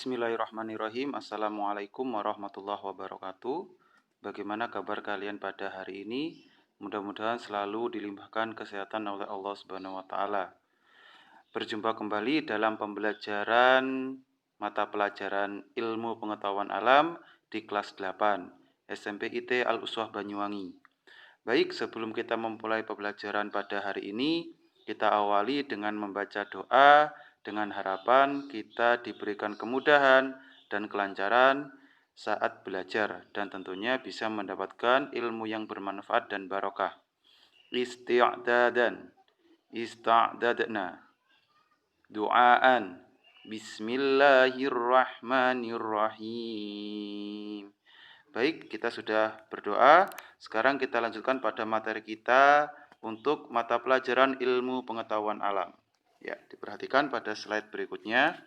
Bismillahirrahmanirrahim. Assalamualaikum warahmatullahi wabarakatuh. Bagaimana kabar kalian pada hari ini? Mudah-mudahan selalu dilimpahkan kesehatan oleh Allah Subhanahu wa taala. Berjumpa kembali dalam pembelajaran mata pelajaran Ilmu Pengetahuan Alam di kelas 8 SMP IT Al-Uswah Banyuwangi. Baik, sebelum kita memulai pembelajaran pada hari ini, kita awali dengan membaca doa dengan harapan kita diberikan kemudahan dan kelancaran saat belajar dan tentunya bisa mendapatkan ilmu yang bermanfaat dan barokah. Ista'dadna du'aan Bismillahirrahmanirrahim. Baik, kita sudah berdoa. Sekarang kita lanjutkan pada materi kita untuk mata pelajaran ilmu pengetahuan alam. Ya, diperhatikan pada slide berikutnya.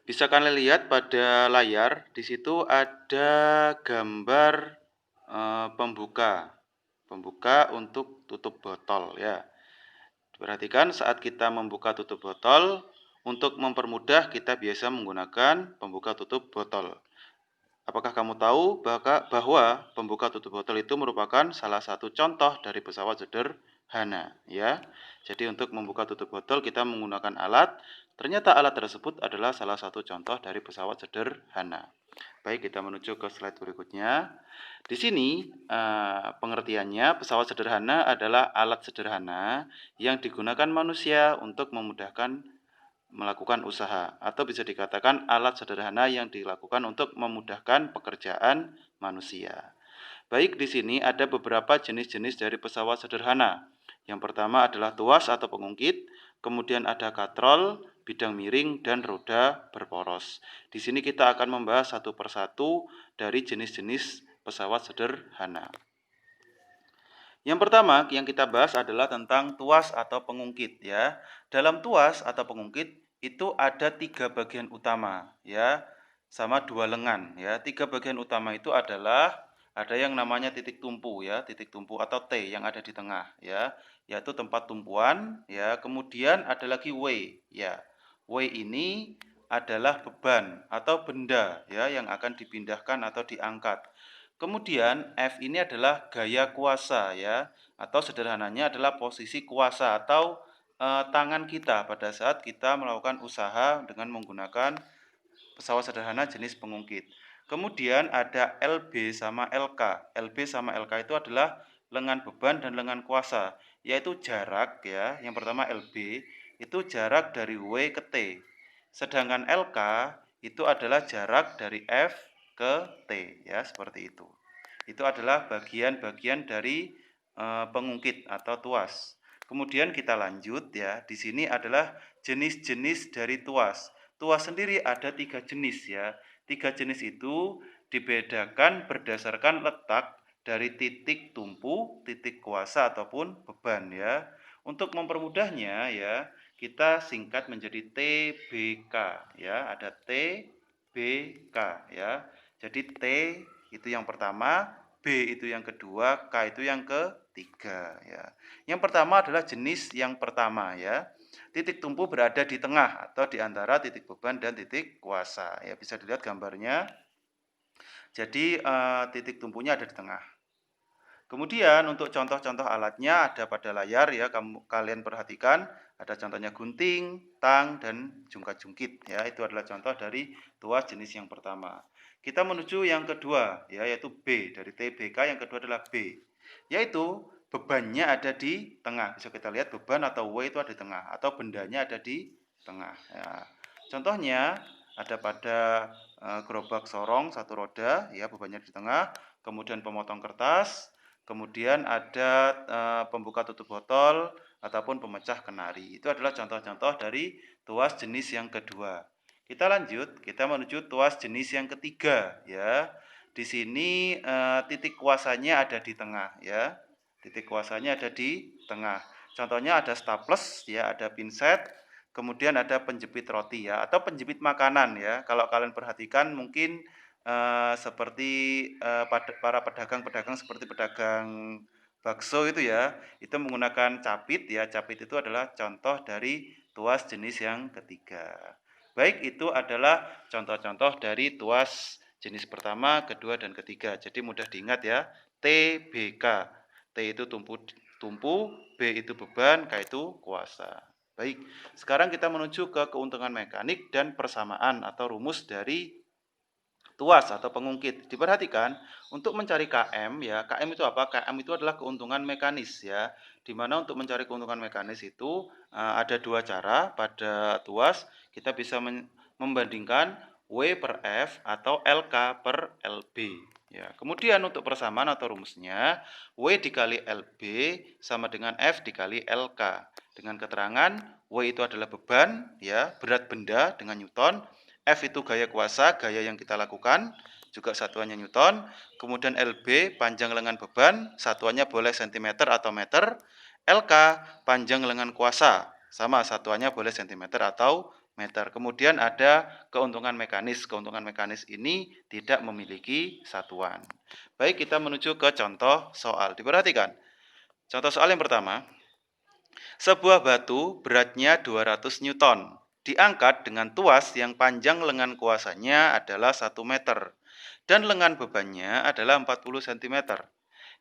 Bisa kalian lihat pada layar, di situ ada gambar pembuka untuk tutup botol ya. Perhatikan saat kita membuka tutup botol, untuk mempermudah kita biasa menggunakan pembuka tutup botol. Apakah kamu tahu bahwa pembuka tutup botol itu merupakan salah satu contoh dari pesawat sederhana ya. Jadi untuk membuka tutup botol kita menggunakan alat. Ternyata alat tersebut adalah salah satu contoh dari pesawat sederhana. Baik, kita menuju ke slide berikutnya. Di sini pengertiannya pesawat sederhana adalah alat sederhana yang digunakan manusia untuk memudahkan melakukan usaha, atau bisa dikatakan alat sederhana yang dilakukan untuk memudahkan pekerjaan manusia. Baik, di sini ada beberapa jenis-jenis dari pesawat sederhana. Yang pertama adalah tuas atau pengungkit, kemudian ada katrol, bidang miring, dan roda berporos. Di sini kita akan membahas satu persatu dari jenis-jenis pesawat sederhana. Yang pertama yang kita bahas adalah tentang tuas atau pengungkit ya. Dalam tuas atau pengungkit itu ada 3 bagian utama ya, sama 2 lengan ya. 3 bagian utama itu adalah ada yang namanya titik tumpu ya, titik tumpu atau T yang ada di tengah ya, yaitu tempat tumpuan ya. Kemudian ada lagi W ya. W ini adalah beban atau benda ya yang akan dipindahkan atau diangkat. Kemudian F ini adalah gaya kuasa ya, atau sederhananya adalah posisi kuasa atau tangan kita pada saat kita melakukan usaha dengan menggunakan pesawat sederhana jenis pengungkit. Kemudian ada LB sama LK. LB sama LK itu adalah lengan beban dan lengan kuasa, yaitu jarak ya. Yang pertama LB itu jarak dari W ke T. Sedangkan LK itu adalah jarak dari F ke T ya, seperti itu. Itu adalah bagian-bagian dari pengungkit atau tuas. Kemudian kita lanjut ya. Di sini adalah jenis-jenis dari tuas. Tuas sendiri ada 3 jenis ya. 3 jenis itu dibedakan berdasarkan letak dari titik tumpu, titik kuasa ataupun beban ya. Untuk mempermudahnya ya, kita singkat menjadi TBK ya. Ada TBK ya. Jadi T itu yang pertama, B itu yang kedua, K itu yang ketiga ya. Yang pertama adalah jenis yang pertama ya. Titik tumpu berada di tengah atau di antara titik beban dan titik kuasa ya. Bisa dilihat gambarnya. Jadi titik tumpunya ada di tengah. Kemudian untuk contoh-contoh alatnya ada pada layar ya, kalian perhatikan ada contohnya gunting, tang, dan jungkat-jungkit ya. Itu adalah contoh dari tuas jenis yang pertama. Kita menuju yang kedua ya, yaitu B. Dari TBK yang kedua adalah B, yaitu bebannya ada di tengah. Bisa kita lihat beban atau W itu ada di tengah atau bendanya ada di tengah ya. Contohnya ada pada gerobak sorong satu roda ya, bebannya di tengah, kemudian pemotong kertas, kemudian ada pembuka tutup botol ataupun pemecah kenari. Itu adalah contoh-contoh dari tuas jenis yang kedua. Kita lanjut, kita menuju tuas jenis yang ketiga ya. Di sini titik kuasanya ada di tengah ya. Titik kuasanya ada di tengah. Contohnya ada staples ya, ada pinset, kemudian ada penjepit roti ya, atau penjepit makanan ya. Kalau kalian perhatikan mungkin seperti para pedagang-pedagang seperti pedagang bakso itu ya, itu menggunakan capit ya. Capit itu adalah contoh dari tuas jenis yang ketiga. Baik, itu adalah contoh-contoh dari tuas jenis pertama, kedua, dan ketiga. Jadi mudah diingat ya, TBK. T itu tumpu, B itu beban, K itu kuasa. Baik, sekarang kita menuju ke keuntungan mekanik dan persamaan atau rumus dari tuas atau pengungkit. Diperhatikan untuk mencari KM ya, KM itu apa? KM itu adalah keuntungan mekanis ya. Di mana untuk mencari keuntungan mekanis itu ada dua cara pada tuas. Kita bisa membandingkan W per F atau LK per LB. Ya, kemudian untuk persamaan atau rumusnya W dikali LB sama dengan F dikali LK. Dengan keterangan W itu adalah beban ya, berat benda dengan Newton. F itu gaya kuasa, gaya yang kita lakukan, juga satuannya Newton. Kemudian LB, panjang lengan beban, satuannya boleh cm atau meter. LK, panjang lengan kuasa, sama satuannya boleh cm atau meter. Kemudian ada keuntungan mekanis. Keuntungan mekanis ini tidak memiliki satuan. Baik, kita menuju ke contoh soal. Diperhatikan. Contoh soal yang pertama. Sebuah batu beratnya 200 Newton diangkat dengan tuas yang panjang lengan kuasanya adalah 1 meter dan lengan bebannya adalah 40 cm.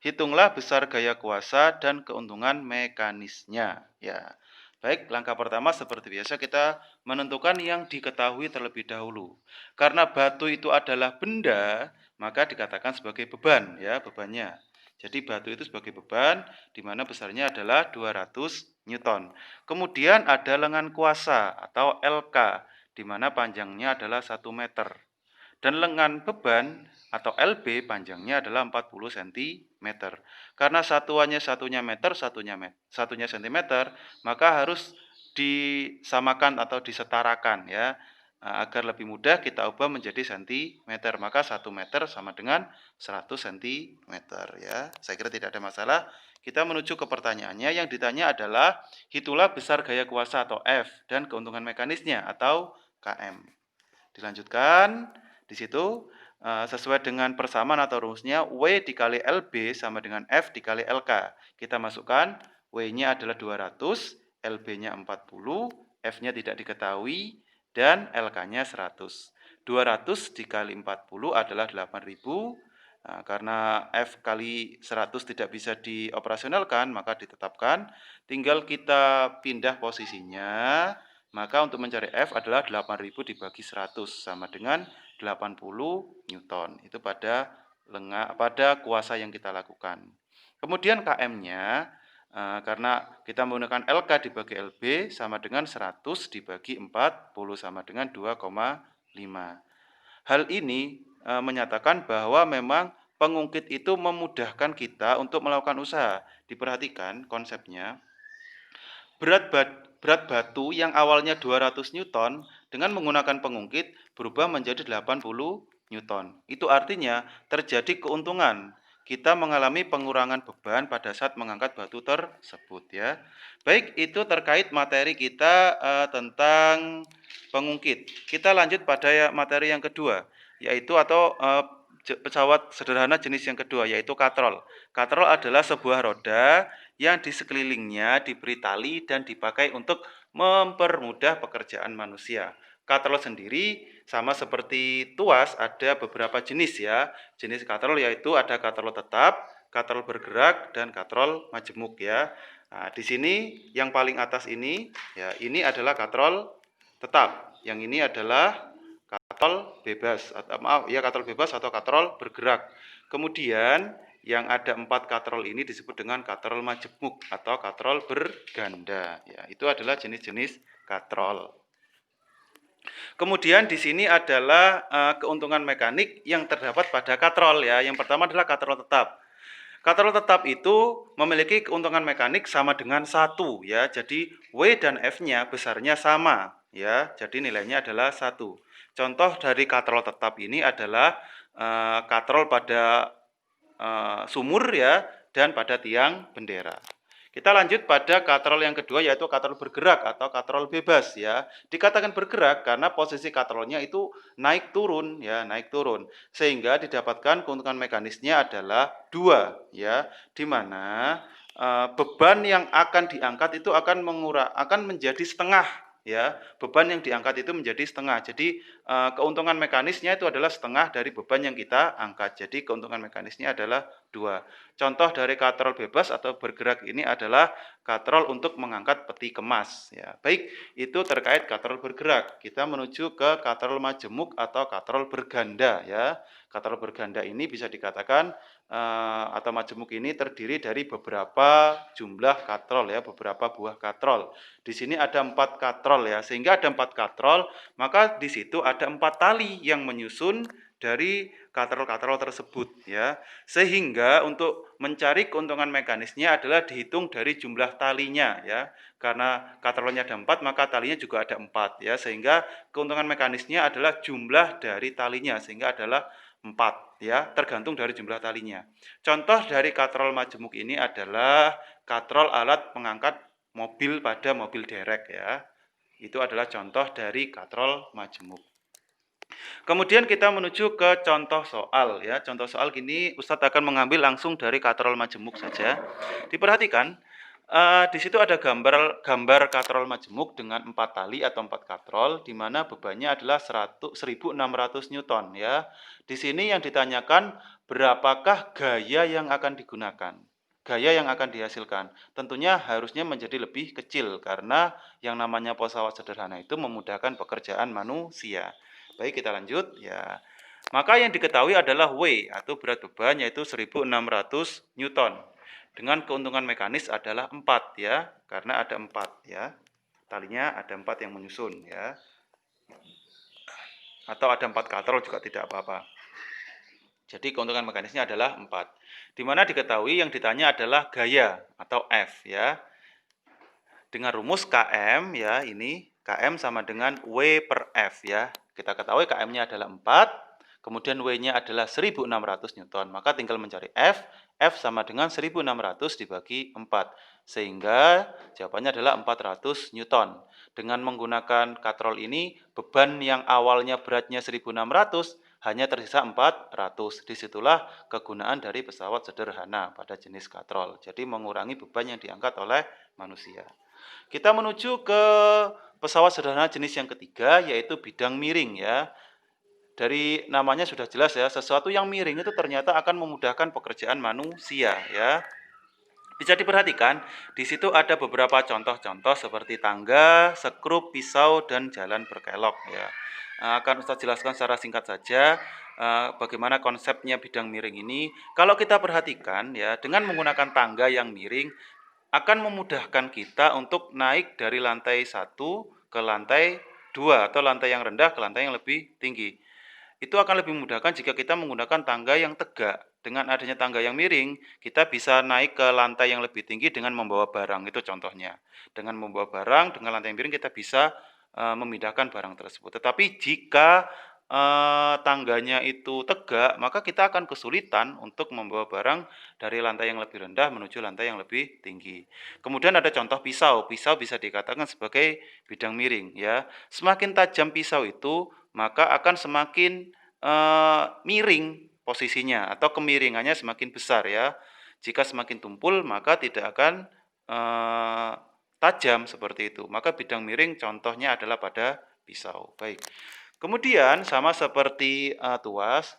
Hitunglah besar gaya kuasa dan keuntungan mekanisnya. Ya. Baik, langkah pertama seperti biasa kita menentukan yang diketahui terlebih dahulu. Karena batu itu adalah benda, maka dikatakan sebagai beban ya, bebannya. Jadi batu itu sebagai beban di mana besarnya adalah 200 Newton. Kemudian ada lengan kuasa atau LK di mana panjangnya adalah 1 meter. Dan lengan beban atau LB panjangnya adalah 40 cm. Karena satunya meter, satunya cm, maka harus disamakan atau disetarakan ya. Agar lebih mudah kita ubah menjadi cm, maka 1 meter sama dengan 100 cm ya. Saya kira tidak ada masalah. Kita menuju ke pertanyaannya. Yang ditanya adalah hitunglah besar gaya kuasa atau F dan keuntungan mekanisnya atau KM. Dilanjutkan di situ sesuai dengan persamaan atau rumusnya W dikali LB sama dengan F dikali LK. Kita masukkan W-nya adalah 200, LB-nya 40, F-nya tidak diketahui, dan LK-nya 100. 200 dikali 40 adalah 8.000. Nah, karena F kali 100 tidak bisa dioperasionalkan, maka ditetapkan. Tinggal kita pindah posisinya, maka untuk mencari F adalah 8.000 dibagi 100, sama dengan 80 Newton. Itu pada kuasa yang kita lakukan. Kemudian KM-nya, karena kita menggunakan LK dibagi LB sama dengan 100 dibagi 40 sama dengan 2,5. Hal ini menyatakan bahwa memang pengungkit itu memudahkan kita untuk melakukan usaha. Diperhatikan konsepnya. Berat batu yang awalnya 200 Newton dengan menggunakan pengungkit berubah menjadi 80 Newton. Itu artinya terjadi keuntungan. Kita mengalami pengurangan beban pada saat mengangkat batu tersebut ya. Baik, itu terkait materi kita tentang pengungkit. Kita lanjut pada materi yang kedua, yaitu pesawat sederhana jenis yang kedua, yaitu katrol. Katrol adalah sebuah roda yang di sekelilingnya diberi tali dan dipakai untuk mempermudah pekerjaan manusia. Katrol sendiri sama seperti tuas ada beberapa jenis ya. Jenis katrol yaitu ada katrol tetap, katrol bergerak, dan katrol majemuk ya. Nah, di sini yang paling atas ini ya, ini adalah katrol tetap. Yang ini adalah katrol bebas katrol bebas atau katrol bergerak. Kemudian yang ada 4 katrol ini disebut dengan katrol majemuk atau katrol berganda. Ya, itu adalah jenis-jenis katrol. Kemudian di sini adalah keuntungan mekanik yang terdapat pada katrol ya. Yang pertama adalah katrol tetap. Katrol tetap itu memiliki keuntungan mekanik sama dengan 1 ya. Jadi W dan F-nya besarnya sama ya. Jadi nilainya adalah 1. Contoh dari katrol tetap ini adalah katrol pada sumur ya dan pada tiang bendera. Kita lanjut pada katrol yang kedua, yaitu katrol bergerak atau katrol bebas ya. Dikatakan bergerak karena posisi katrolnya itu naik turun ya, naik turun. Sehingga didapatkan keuntungan mekanisnya adalah 2 ya, di mana beban yang akan diangkat itu akan menjadi setengah ya. Beban yang diangkat itu menjadi setengah. Jadi keuntungan mekanisnya itu adalah setengah dari beban yang kita angkat. Jadi keuntungan mekanisnya adalah 2. Contoh dari katrol bebas atau bergerak ini adalah katrol untuk mengangkat peti kemas, ya. Baik, itu terkait katrol bergerak. Kita menuju ke katrol majemuk atau katrol berganda, ya. Katrol berganda ini bisa dikatakan atau majemuk ini terdiri dari beberapa jumlah katrol, ya, beberapa buah katrol. Di sini ada 4 katrol, ya, sehingga ada 4 katrol, maka di situ ada 4 tali yang menyusun dari katrol-katrol tersebut, ya. Sehingga untuk mencari keuntungan mekanisnya adalah dihitung dari jumlah talinya, ya. Karena katrolnya ada 4, maka talinya juga ada 4, ya. Sehingga keuntungan mekanisnya adalah jumlah dari talinya, sehingga adalah 4, ya, tergantung dari jumlah talinya. Contoh dari katrol majemuk ini adalah katrol alat pengangkat mobil pada mobil derek, ya. Itu adalah contoh dari katrol majemuk. Kemudian kita menuju ke contoh soal, ya. Contoh soal gini Ustadz akan mengambil langsung dari katrol majemuk saja. Diperhatikan di situ ada gambar katrol majemuk dengan 4 tali atau 4 katrol, di mana bebannya adalah 1600 Newton, ya. Di sini yang ditanyakan berapakah gaya yang akan digunakan, gaya yang akan dihasilkan. Tentunya harusnya menjadi lebih kecil karena yang namanya pesawat sederhana itu memudahkan pekerjaan manusia. Baik, kita lanjut, ya. Maka yang diketahui adalah W atau berat beban yaitu 1600 Newton. Dengan keuntungan mekanis adalah 4, ya, karena ada 4, ya. Talinya ada 4 yang menyusun, ya. Atau ada 4 katrol juga tidak apa-apa. Jadi keuntungan mekanisnya adalah 4. Di mana diketahui yang ditanya adalah gaya atau F, ya. Dengan rumus KM, ya, ini KM sama dengan W per F, ya. Kita ketahui KM-nya adalah 4, kemudian W-nya adalah 1600 Newton. Maka tinggal mencari F. F sama dengan 1600 dibagi 4. Sehingga jawabannya adalah 400 Newton. Dengan menggunakan katrol ini, beban yang awalnya beratnya 1600 hanya tersisa 400. Disitulah kegunaan dari pesawat sederhana pada jenis katrol. Jadi mengurangi beban yang diangkat oleh manusia. Kita menuju ke pesawat sederhana jenis yang ketiga, yaitu bidang miring, ya. Dari namanya sudah jelas, ya, sesuatu yang miring itu ternyata akan memudahkan pekerjaan manusia, ya. Bisa diperhatikan, di situ ada beberapa contoh-contoh seperti tangga, sekrup, pisau, dan jalan berkelok, ya. Akan Ustaz jelaskan secara singkat saja bagaimana konsepnya bidang miring ini. Kalau kita perhatikan, ya, dengan menggunakan tangga yang miring akan memudahkan kita untuk naik dari lantai 1 ke lantai 2 atau lantai yang rendah ke lantai yang lebih tinggi. Itu akan lebih memudahkan jika kita menggunakan tangga yang tegak. Dengan adanya tangga yang miring, kita bisa naik ke lantai yang lebih tinggi dengan membawa barang, itu contohnya. Dengan membawa barang, dengan lantai yang miring kita bisa memindahkan barang tersebut. Tetapi jika tangganya itu tegak, maka kita akan kesulitan untuk membawa barang dari lantai yang lebih rendah menuju lantai yang lebih tinggi. Kemudian ada contoh pisau. Pisau bisa dikatakan sebagai bidang miring, ya. Semakin tajam pisau itu, maka akan semakin miring posisinya atau kemiringannya semakin besar, ya. Jika semakin tumpul maka tidak akan tajam seperti itu. Maka bidang miring contohnya adalah pada pisau. Baik. Kemudian sama seperti tuas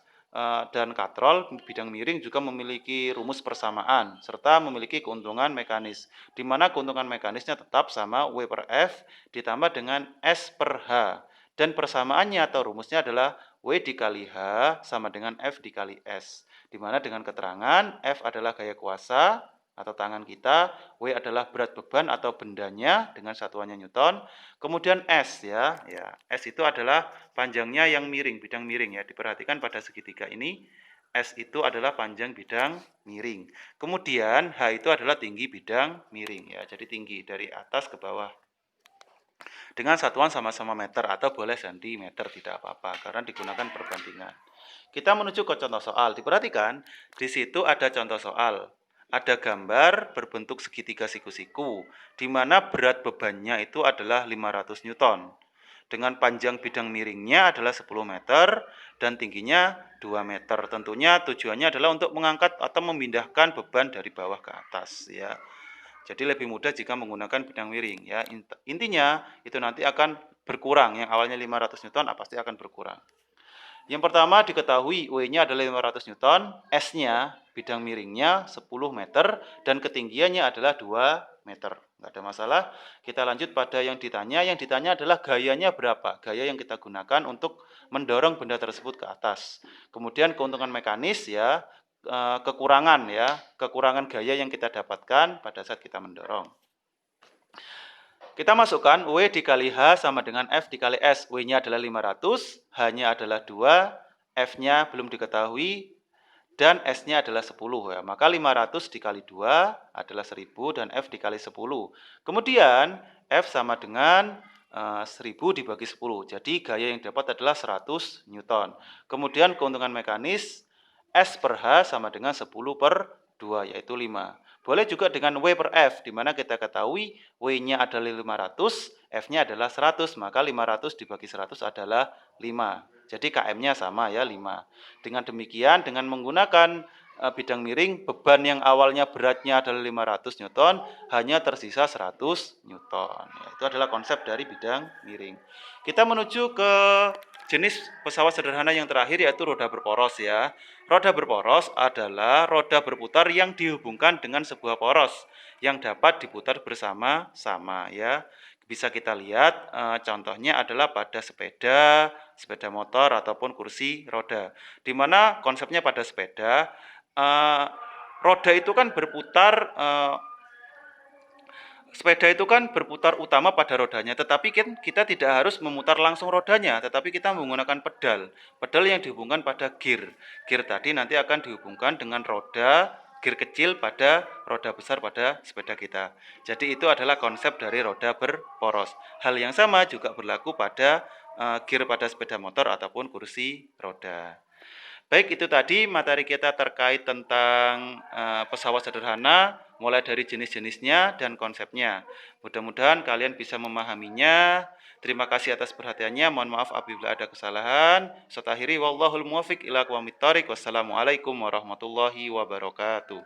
dan katrol, bidang miring juga memiliki rumus persamaan serta memiliki keuntungan mekanis, di mana keuntungan mekanisnya tetap sama W per F ditambah dengan S per H. Dan persamaannya atau rumusnya adalah W dikali H sama dengan F dikali S. Di mana dengan keterangan F adalah gaya kuasa atau tangan kita, W adalah berat beban atau bendanya dengan satuannya Newton. Kemudian S, ya, S itu adalah panjangnya yang miring, bidang miring, ya. Diperhatikan pada segitiga ini, S itu adalah panjang bidang miring. Kemudian H itu adalah tinggi bidang miring, ya. Jadi tinggi dari atas ke bawah. Dengan satuan sama-sama meter atau boleh sentimeter, tidak apa-apa karena digunakan perbandingan. Kita menuju ke contoh soal. Diperhatikan, di situ ada contoh soal. Ada gambar berbentuk segitiga siku-siku, di mana berat bebannya itu adalah 500 Newton. Dengan panjang bidang miringnya adalah 10 meter dan tingginya 2 meter. Tentunya tujuannya adalah untuk mengangkat atau memindahkan beban dari bawah ke atas, ya. Jadi lebih mudah jika menggunakan bidang miring ya. Intinya itu nanti akan berkurang, yang awalnya 500 Newton pasti akan berkurang. Yang pertama diketahui W-nya adalah 500 Newton, S-nya bidang miringnya 10 meter dan ketinggiannya adalah 2 meter. Enggak ada masalah. Kita lanjut pada yang ditanya. Yang ditanya adalah gayanya berapa? Gaya yang kita gunakan untuk mendorong benda tersebut ke atas. Kemudian keuntungan mekanis ya, kekurangan ya, kekurangan gaya yang kita dapatkan pada saat kita mendorong. Kita masukkan W dikali H sama dengan F dikali S. W-nya adalah 500, H-nya adalah 2, F-nya belum diketahui, dan S-nya adalah 10 ya. Maka 500 dikali 2 adalah 1000 dan F dikali 10. Kemudian F sama dengan 1000 dibagi 10. Jadi gaya yang dapat adalah 100 Newton. Kemudian keuntungan mekanis S per H sama dengan 10 per 2 yaitu 5. Boleh juga dengan W per F, di mana kita ketahui W-nya adalah 500, F-nya adalah 100, maka 500 dibagi 100 adalah 5. Jadi KM-nya sama ya 5. Dengan demikian, dengan menggunakan bidang miring, beban yang awalnya beratnya adalah 500 Newton, hanya tersisa 100 Newton. Ya, itu adalah konsep dari bidang miring. Kita menuju ke jenis pesawat sederhana yang terakhir yaitu roda berporos ya. Roda berporos adalah roda berputar yang dihubungkan dengan sebuah poros yang dapat diputar bersama-sama ya. Bisa kita lihat contohnya adalah pada sepeda motor ataupun kursi roda. Di mana konsepnya pada sepeda, roda itu kan berputar, sepeda itu kan berputar utama pada rodanya, tetapi kita tidak harus memutar langsung rodanya, tetapi kita menggunakan pedal yang dihubungkan pada gear. Gear tadi nanti akan dihubungkan dengan roda, gear kecil pada roda besar pada sepeda kita. Jadi itu adalah konsep dari roda berporos. Hal yang sama juga berlaku pada gear pada sepeda motor ataupun kursi roda. Baik, itu tadi materi kita terkait tentang pesawat sederhana, mulai dari jenis-jenisnya dan konsepnya. Mudah-mudahan kalian bisa memahaminya. Terima kasih atas perhatiannya. Mohon maaf apabila ada kesalahan. Saya akhiri, wallahul muwaffiq ila aqwamit thoriq. Wassalamualaikum warahmatullahi wabarakatuh.